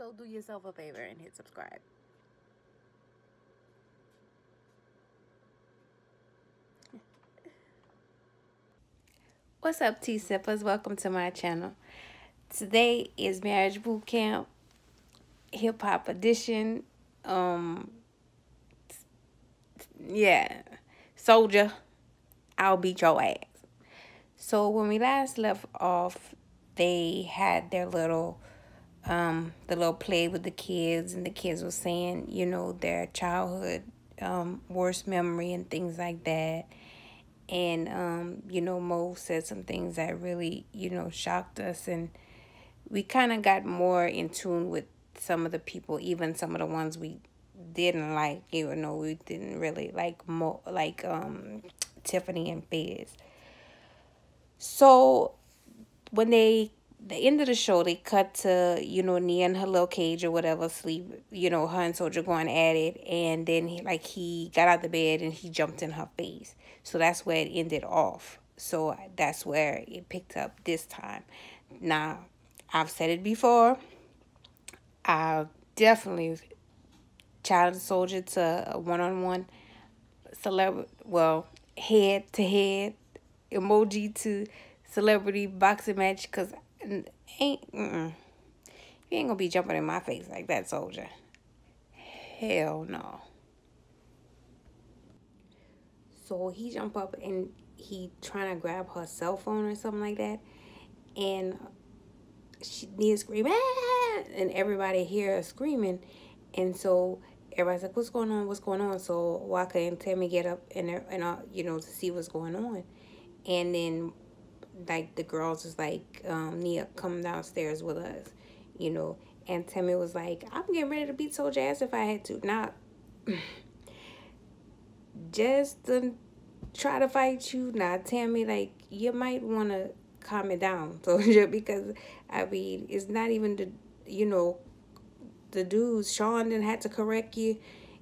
So do yourself a favor and hit subscribe. What's up, T-Sippers? Welcome to my channel. Today is Marriage Boot Camp, Hip Hop Edition. Yeah, Soldier, I'll beat your ass. So when we last left off, they had their the little play with the kids, and the kids were saying, their childhood worst memory and things like that. And Mo said some things that really shocked us, and we kind of got more in tune with some of the people, even some of the ones we didn't like, even though we didn't really like Tiffany and Fizz. So when the end of the show, they cut to, Nia in her little cage or whatever, sleep, her and Soldier going at it. And then he got out the bed and he jumped in her face. So that's where it ended off. So that's where it picked up this time. Now, I've said it before. I definitely challenge Soldier to a one-on-one head to head emoji to celebrity boxing match, because you ain't gonna be jumping in my face like that, Soldier. Hell no. So he jump up and he trying to grab her cell phone or something like that, and Nia screaming, ah! And everybody hear her screaming, and so everybody's like, what's going on, what's going on? So Waka and Tammy get up and to see what's going on. And then the girls is like, Nia, come downstairs with us, and Tammy was like, I'm getting ready to beat Soldier ass if I had to. Not just to try to fight you. Now, Tammy, you might want to calm it down, Soldier, because it's not even the dudes. Sean didn't had to correct you.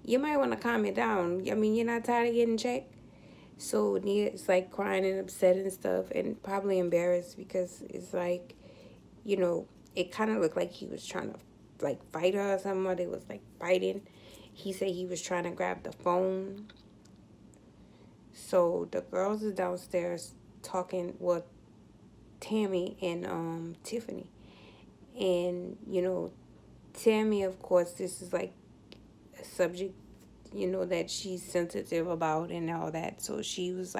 You might want to calm it down. I mean, you're not tired of getting checked. So Nia's crying and upset and stuff, and probably embarrassed, because it's it kind of looked like he was trying to fight her or something, or they was fighting. He said he was trying to grab the phone. So the girls is downstairs talking with Tammy and Tiffany. And Tammy, of course, this is a subject that she's sensitive about and all that. So she was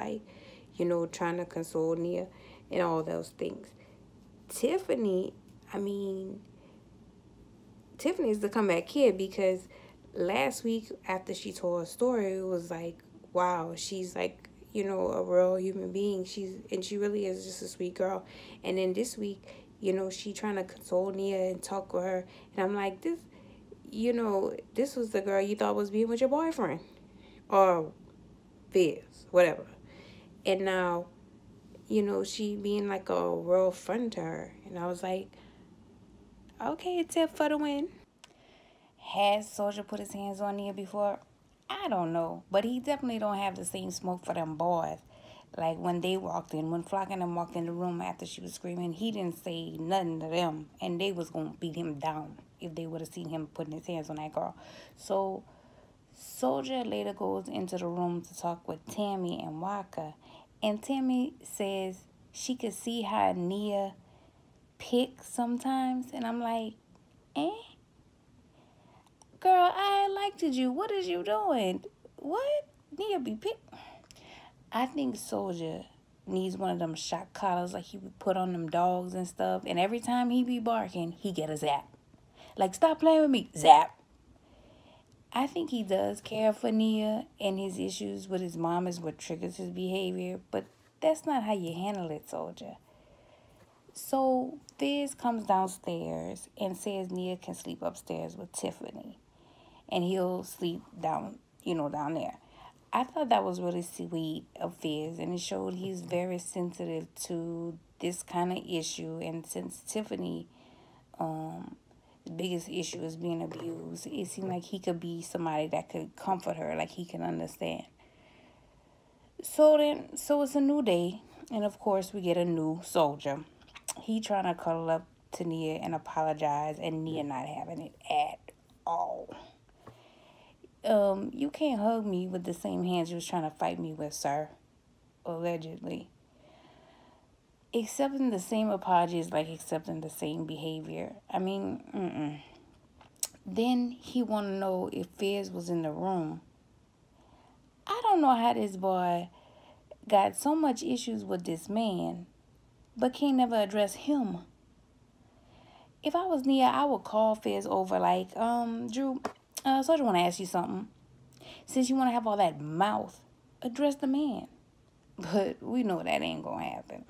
trying to console Nia and all those things. Tiffany's the comeback kid, because last week after she told her story, it was wow, she's a real human being. She really is just a sweet girl. And then this week, she trying to console Nia and talk with her. And I'm like, this was the girl you thought was being with your boyfriend. Or Fizz, whatever. And now, she being a real friend to her. And I was like, okay, tip for the win. Has Soldier put his hands on Nia before? I don't know. But he definitely don't have the same smoke for them boys. When they walked in, when Flock and them walked in the room after she was screaming, he didn't say nothing to them. And they was going to beat him down if they would have seen him putting his hands on that girl. So Soldier later goes into the room to talk with Tammy and Waka. And Tammy says she could see how Nia pick sometimes. And I'm like, eh? Girl, I liked you. What is you doing? What? Nia be pick? I think Soldier needs one of them shock collars he would put on them dogs and stuff. And every time he be barking, he get a zap. Stop playing with me. Zap. I think he does care for Nia, and his issues with his mom is what triggers his behavior. But that's not how you handle it, Soldier. So Fizz comes downstairs and says Nia can sleep upstairs with Tiffany. And he'll sleep down there. I thought that was really sweet of Fizz, and it showed he's very sensitive to this kind of issue. And since Tiffany, the biggest issue is being abused, it seemed like he could be somebody that could comfort her, he can understand. So it's a new day, and of course we get a new Soldier. He trying to cuddle up to Nia and apologize, and Nia not having it at all. You can't hug me with the same hands you was trying to fight me with, sir. Allegedly. Accepting the same apology is like accepting the same behavior. I mean, Then he want to know if Fizz was in the room. I don't know how this boy got so much issues with this man, but can't never address him. If I was Nia, I would call Fizz over like, Drew, Soldier want to ask you something. Since you want to have all that mouth, address the man. But we know that ain't gonna happen.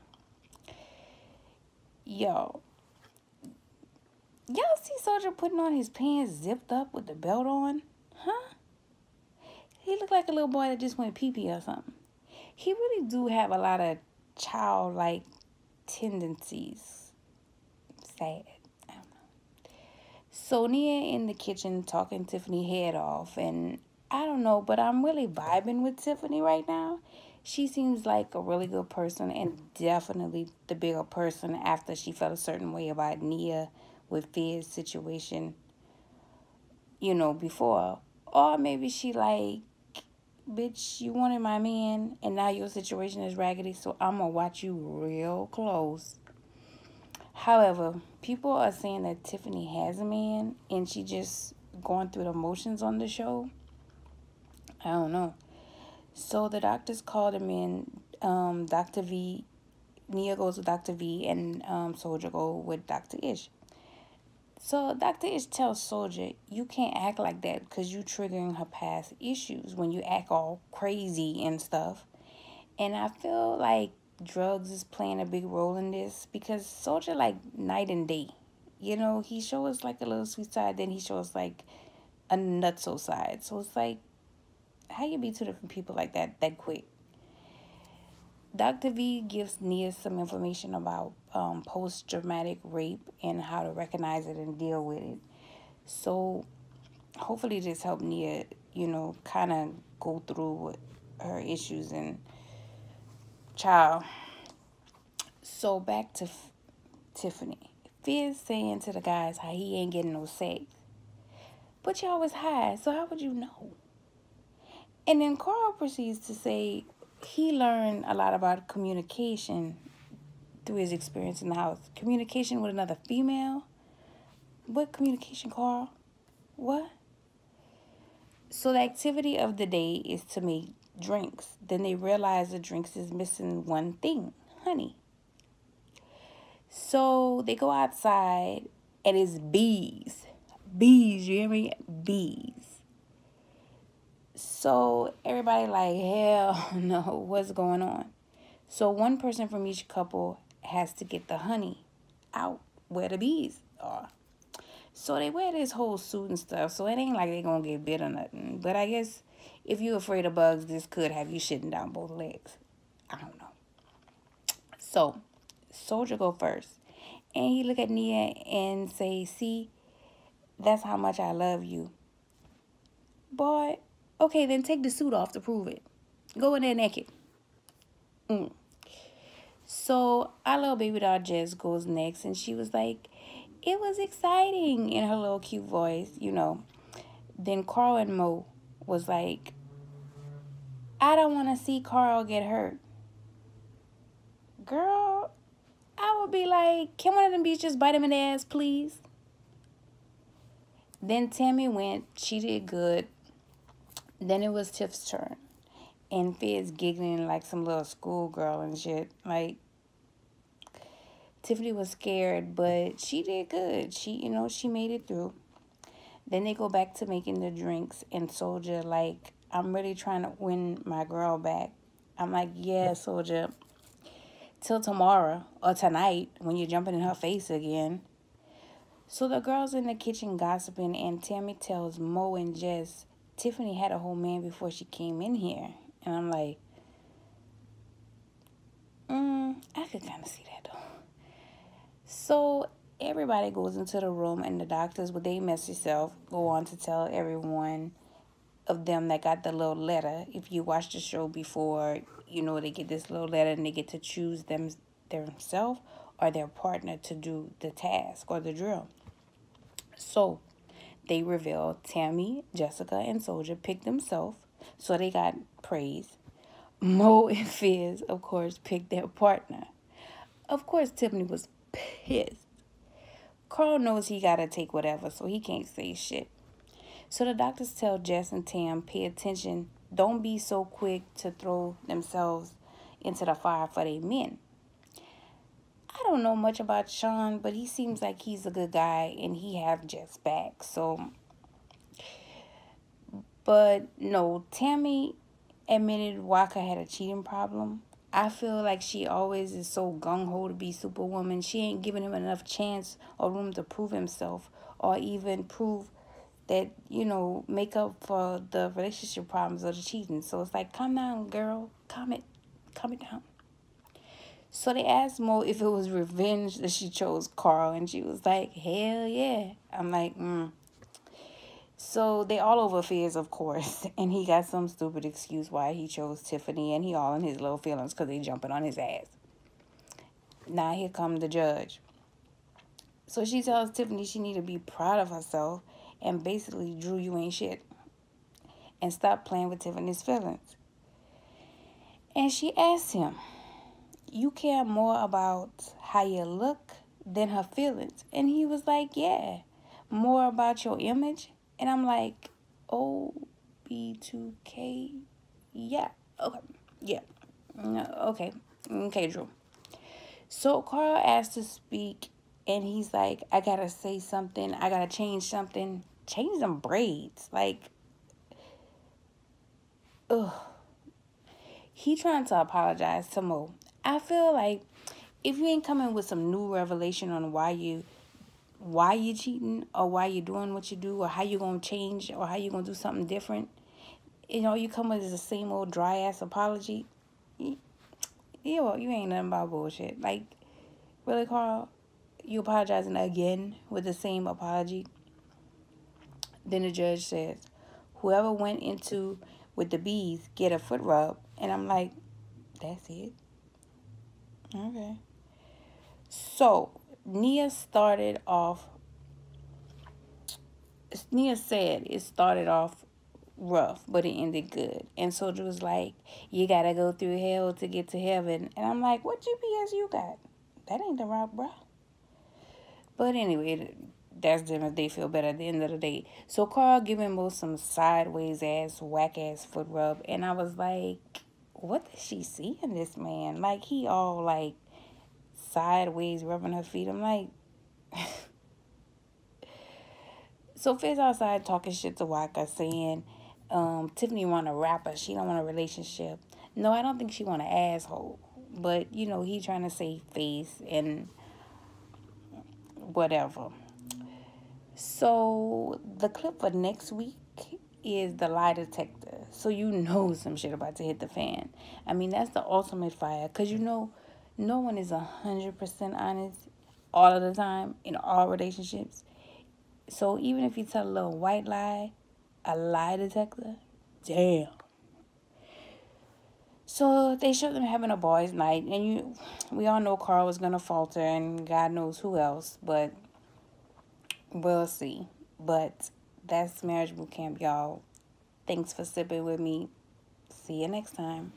Y'all see Soldier putting on his pants zipped up with the belt on? Huh? He looked like a little boy that just went pee-pee or something. He really do have a lot of childlike tendencies. Sad. I don't know. So Nia in the kitchen talking Tiffany head off, and I don't know, but I'm really vibing with Tiffany right now. She seems like a really good person, and definitely the bigger person after she felt a certain way about Nia with Fizz's situation, before. Or maybe she like, bitch, you wanted my man, and now your situation is raggedy, so I'm going to watch you real close. However, people are saying that Tiffany has a man, and she just going through the motions on the show. I don't know. So the doctors called him in. Dr. V, Nia goes with Dr. V, and Soldier go with Dr. Ish. So Dr. Ish tells Soldier, you can't act like that because you triggering her past issues when you act all crazy and stuff. And I feel like drugs is playing a big role in this because Soldier like night and day. He shows like a little sweet side, then he shows like a nutso side. So it's like, how you be two different people like that quick? Dr. V gives Nia some information about post-traumatic rape and how to recognize it and deal with it. So hopefully this helped Nia, kind of go through with her issues and child. So back to Tiffany. Fizz saying to the guys how he ain't getting no sex. But y'all was high, so how would you know? And then Carl proceeds to say he learned a lot about communication through his experience in the house. Communication with another female? What communication, Carl? What? So the activity of the day is to make drinks. Then they realize the drinks is missing one thing, honey. So they go outside and it's bees. Bees, you hear me? Bees. So everybody like, hell no, what's going on? So one person from each couple has to get the honey out where the bees are. So they wear this whole suit and stuff, so it ain't like they gonna get bit or nothing. But I guess if you're afraid of bugs, this could have you shitting down both legs. I don't know. So Soldier go first. And he look at Nia and say, see, that's how much I love you. Boy, okay, then take the suit off to prove it. Go in there naked. So our little baby doll Jess goes next, and she was like, it was exciting in her little cute voice, Then Carl and Mo was like, I don't want to see Carl get hurt. Girl, I would be like, can one of them bees just bite him in the ass, please? Then Tammy went. She did good. Then it was Tiff's turn. And Fizz giggling like some little schoolgirl and shit. Like, Tiffany was scared, but she did good. She made it through. Then they go back to making the drinks. And Soldier, like, I'm really trying to win my girl back. I'm like, yeah, Soldier. Till tomorrow or tonight when you're jumping in her face again. So the girls in the kitchen gossiping, and Tammy tells Mo and Jess Tiffany had a whole man before she came in here. And I'm like, I could kind of see that though. So everybody goes into the room, and the doctors, with their messy self, go on to tell everyone of them that got the little letter. If you watched the show before, they get this little letter and they get to choose themselves, or their partner to do the task or the drill. So they revealed Tammy, Jessica, and Soldier picked themselves, so they got praise. Mo and Fizz, of course, picked their partner. Of course, Tiffany was pissed. Carl knows he gotta take whatever, so he can't say shit. So the doctors tell Jess and Tam, pay attention. Don't be so quick to throw themselves into the fire for their men. I don't know much about Sean, but he seems like he's a good guy and he have Jess back. But no, Tammy admitted Walker had a cheating problem. I feel like she always is so gung-ho to be Superwoman. She ain't giving him enough chance or room to prove himself or even prove that, make up for the relationship problems or the cheating. So it's like, calm down, girl. Calm it down. So they asked Mo if it was revenge that she chose Carl, and she was like, hell yeah. I'm like, So they all over Fizz, of course, and he got some stupid excuse why he chose Tiffany, and he all in his little feelings because they jumping on his ass. Now here come the judge. So she tells Tiffany she need to be proud of herself, and basically, Drew, you ain't shit, and stop playing with Tiffany's feelings. And she asked him, you care more about how you look than her feelings? And he was like, yeah, more about your image. And I'm like, oh, B2K, yeah, okay, yeah, okay, Drew. So Carl asked to speak, and he's like, I gotta say something, I gotta change something. Change them braids, like, ugh. He trying to apologize to Mo. I feel like if you ain't coming with some new revelation on why you cheating or why you doing what you do or how you gonna change or how you gonna do something different, you come with the same old dry ass apology. You ain't nothing about bullshit. Like, really, Carl? You apologizing again with the same apology? Then the judge says, whoever went into with the bees get a foot rub. And I'm like, that's it? Okay. So Nia said it started off rough, but it ended good. And Soldier was like, you gotta go through hell to get to heaven. And I'm like, what GPS you got? That ain't the route, bro. But anyway, that's them if they feel better at the end of the day. So Carl giving Mo some sideways ass, whack ass foot rub. And I was like, what does she see in this man? Like, he all like sideways rubbing her feet. I'm like, so Fizz outside talking shit to Waka, saying Tiffany want a rapper, she don't want a relationship. No, I don't think she want an asshole, but he trying to save face and whatever. So the clip for next week is the lie detector, so some shit about to hit the fan. I mean, that's the ultimate fire, because no one is 100% honest all of the time in all relationships. So even if you tell a little white lie, a lie detector, damn. So they showed them having a boys' night, and we all know Carl was gonna falter, and God knows who else, but we'll see. But that's Marriage Boot Camp, y'all. Thanks for sipping with me. See you next time.